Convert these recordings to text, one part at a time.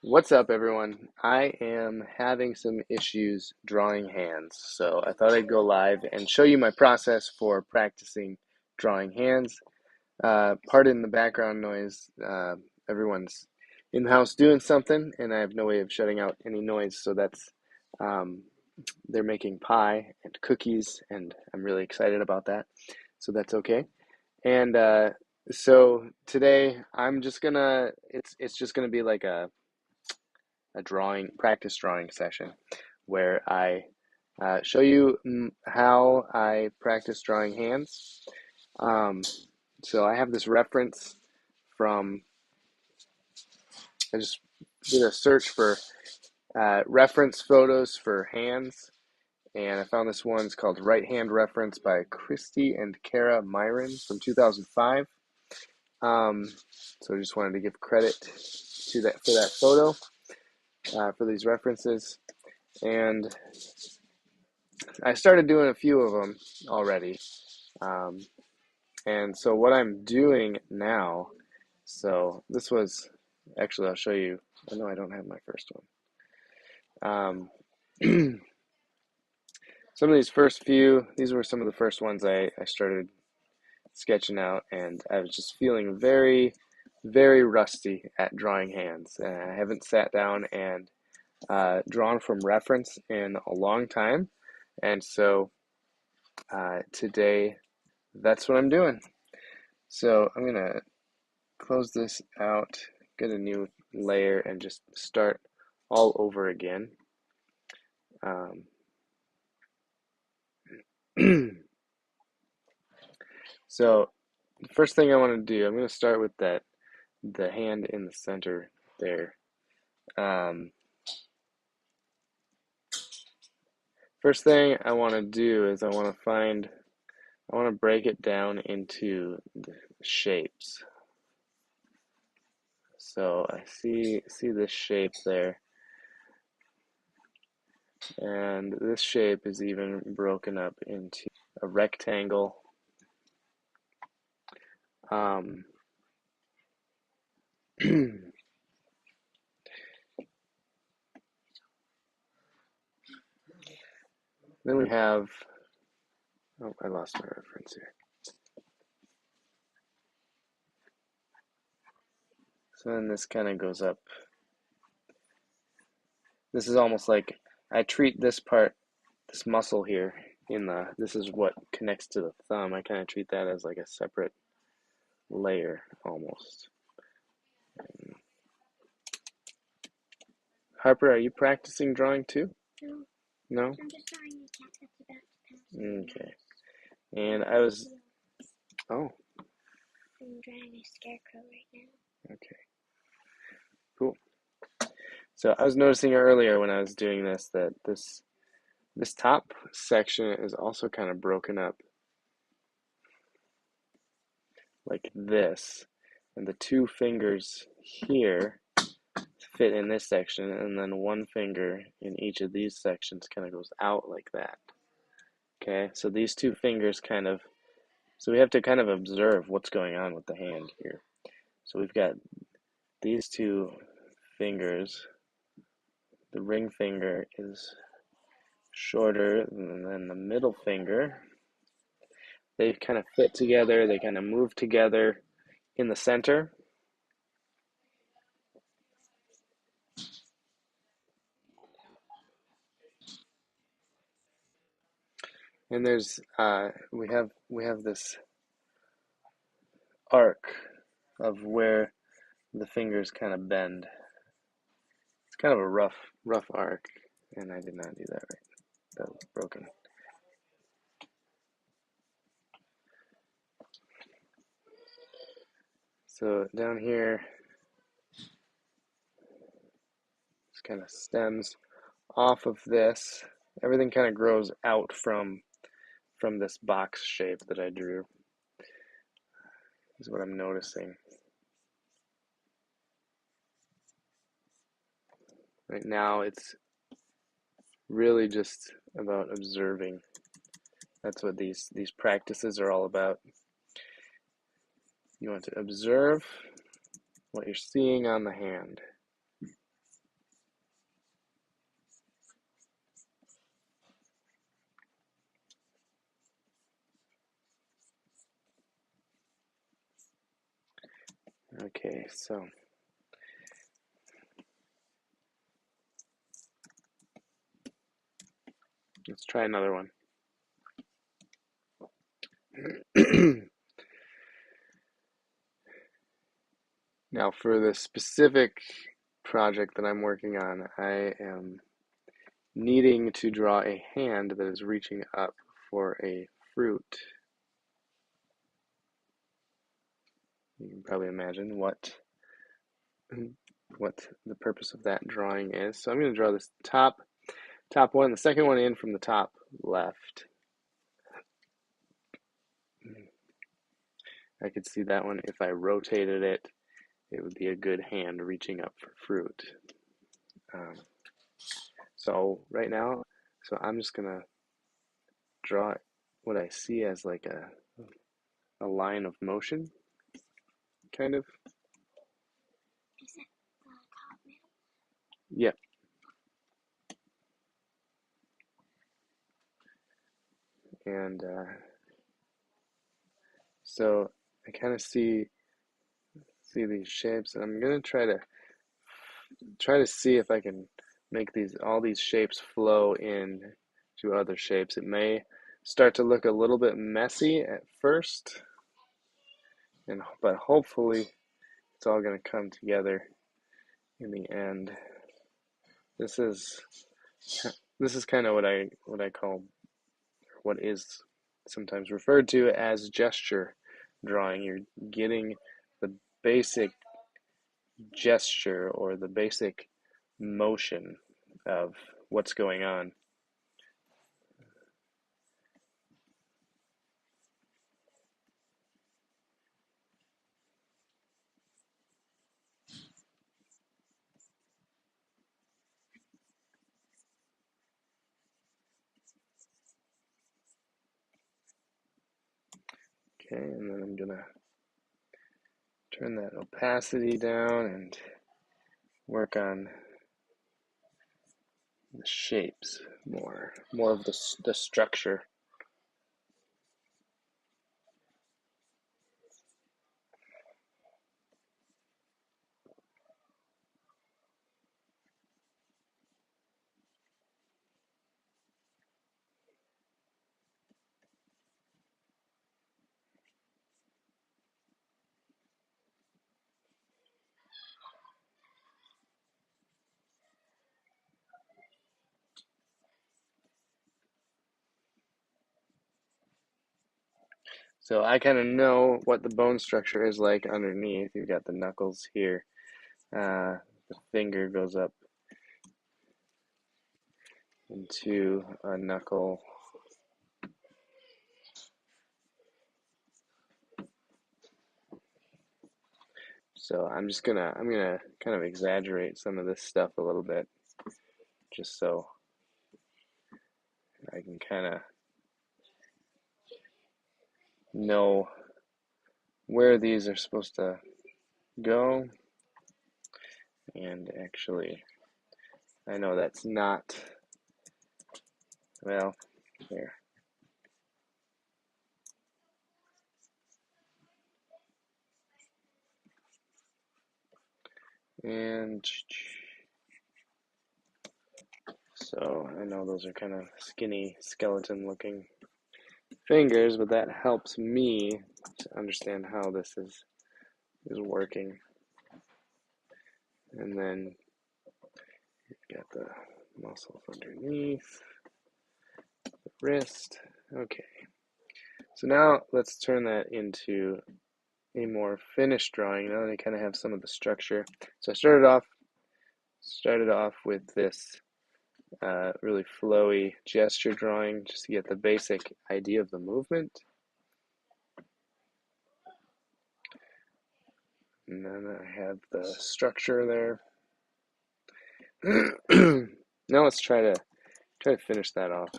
What's up, everyone? I am having some issues drawing hands, so I thought I'd go live and show you my process for practicing drawing hands. Pardon the background noise. Everyone's in the house doing something, and I have no way of shutting out any noise, so that's um, they're making pie and cookies, and I'm really excited about that, so that's okay. And so today I'm just gonna it's just gonna be like a practice drawing session where I show you how I practice drawing hands. Um, so I have this reference from, I just did a search for reference photos for hands, and I found this one. It's called Right Hand Reference by Christy and Kara Myron from 2005. Um, so I just wanted to give credit to that for that photo, for these references. And I started doing a few of them already. Um, and so what I'm doing now, so this was, actually I'll show you, I know I don't have my first one. Some of these first few, these were some of the first ones I started sketching out, and I was just feeling very, very rusty at drawing hands. And I haven't sat down and drawn from reference in a long time. And so today, that's what I'm doing. So I'm going to close this out, get a new layer, and just start all over again. So the first thing I want to do, I'm going to start with the hand in the center there. First thing I want to do is I want to break it down into the shapes. So I see this shape there, and this shape is even broken up into a rectangle. Then we have, oh, I lost my reference here. So then this kind of goes up. This is almost like I treat this part, this muscle here, this is what connects to the thumb. I kind of treat that as like a separate layer almost. Harper, are you practicing drawing too? No. No? I'm just drawing a cat that's about to pass. Okay. And I was, oh, I'm drawing a scarecrow right now. okay. Cool. So I was noticing earlier when I was doing this that this top section is also kind of broken up like this, and the two fingers here fit in this section, and then one finger in each of these sections kind of goes out like that. Okay, so these two fingers so we have to kind of observe what's going on with the hand here. So we've got these two fingers. The ring finger is shorter than the middle finger. They kind of fit together, they kind of move together in the center. And there's we have this arc of where the fingers kind of bend. It's kind of a rough arc, and I did not do that right. That was broken. So down here, this kind of stems off of this. Everything kind of grows out from this box shape that I drew, is what I'm noticing. Right now, it's really just about observing. That's what these practices are all about. You want to observe what you're seeing on the hand. Okay, so let's try another one. Now, for the specific project that I'm working on, I am needing to draw a hand that is reaching up for a fruit. You can probably imagine what the purpose of that drawing is. So I'm going to draw this top one, the second one in from the top left. I could see that one. If I rotated it, it would be a good hand reaching up for fruit. So right now, I'm just going to draw what I see as like a line of motion, kind of. Is it the top middle? Yep. And so I kind of see these shapes, and I'm gonna try to see if I can make all these shapes flow in to other shapes. It may start to look a little bit messy at first, but hopefully it's all gonna come together in the end. This is kind of what I call, what is sometimes referred to as gesture drawing. You're getting the basic gesture or the basic motion of what's going on. Okay, and then I'm gonna turn that opacity down and work on the shapes more of the structure. So I kind of know what the bone structure is like underneath. You've got the knuckles here. The finger goes up into a knuckle. So I'm gonna kind of exaggerate some of this stuff a little bit, just so I can kind of know where these are supposed to go. And actually, I know that's not, well, there. And so I know those are kind of skinny skeleton looking fingers, but that helps me to understand how this is working. And then you've got the muscles underneath the wrist. Okay. So now let's turn that into a more finished drawing. Now that I kind of have some of the structure. So I started off with this really flowy gesture drawing just to get the basic idea of the movement. And then I have the structure there. Now let's try to finish that off,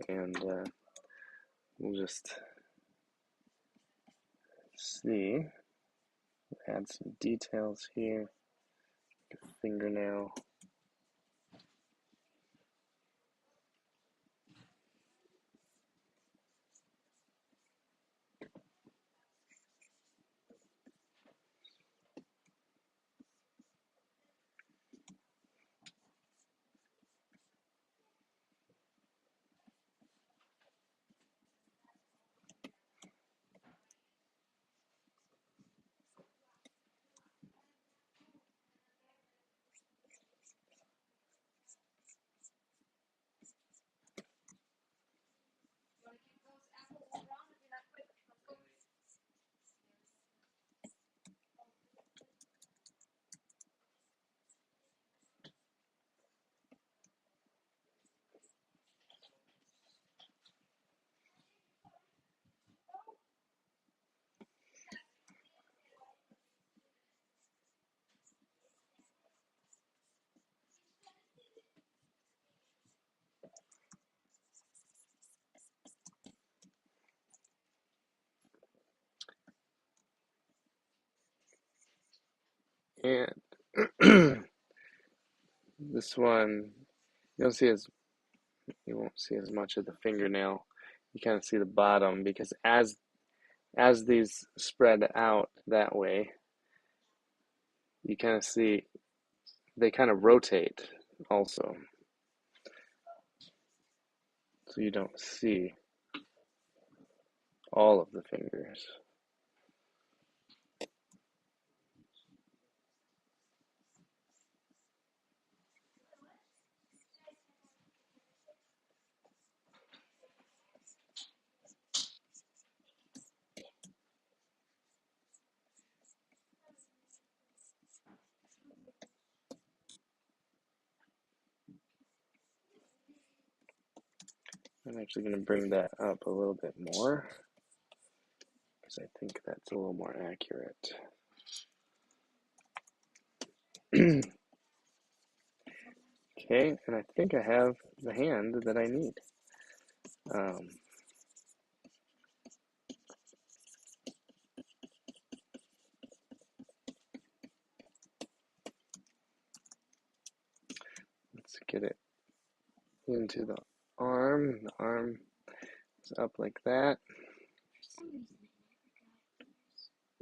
and we'll just see. Add some details here. Fingernail. And this one, you don't see as you won't see as much of the fingernail. You kind of see the bottom because as these spread out that way, you kind of see they kind of rotate also. So you don't see all of the fingers. I'm actually going to bring that up a little bit more because I think that's a little more accurate. Okay, and I think I have the hand that I need. Let's get it into the arm. The arm is up like that.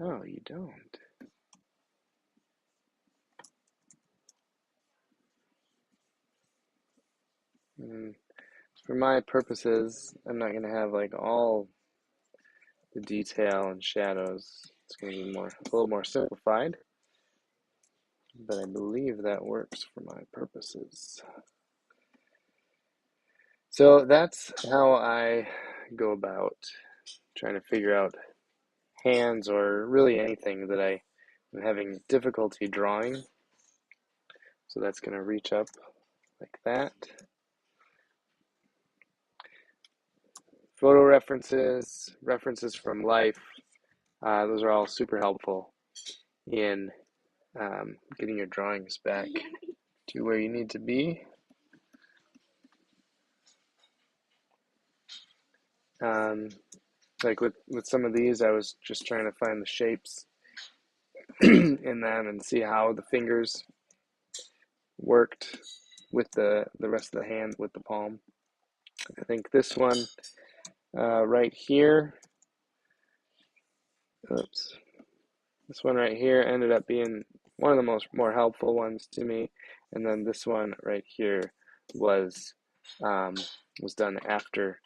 Oh, you don't. And for my purposes, I'm not going to have like all the detail and shadows. It's going to be a little more simplified, but I believe that works for my purposes. So that's how I go about trying to figure out hands or really anything that I am having difficulty drawing. So that's going to reach up like that. Photo references, references from life, those are all super helpful in getting your drawings back to where you need to be. Like with some of these, I was just trying to find the shapes in them and see how the fingers worked with the rest of the hand, with the palm. I think this one right here, this one right here ended up being one of the more helpful ones to me, and then this one right here was done after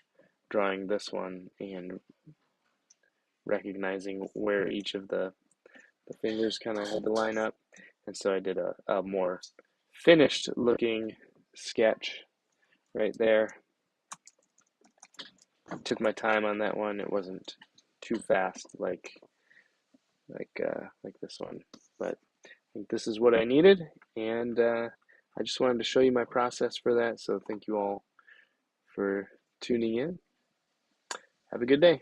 drawing this one and recognizing where each of the fingers kind of had to line up, and so I did a more finished looking sketch right there. Took my time on that one. It wasn't too fast like this one, but I think this is what I needed, and I just wanted to show you my process for that. So thank you all for tuning in. Have a good day.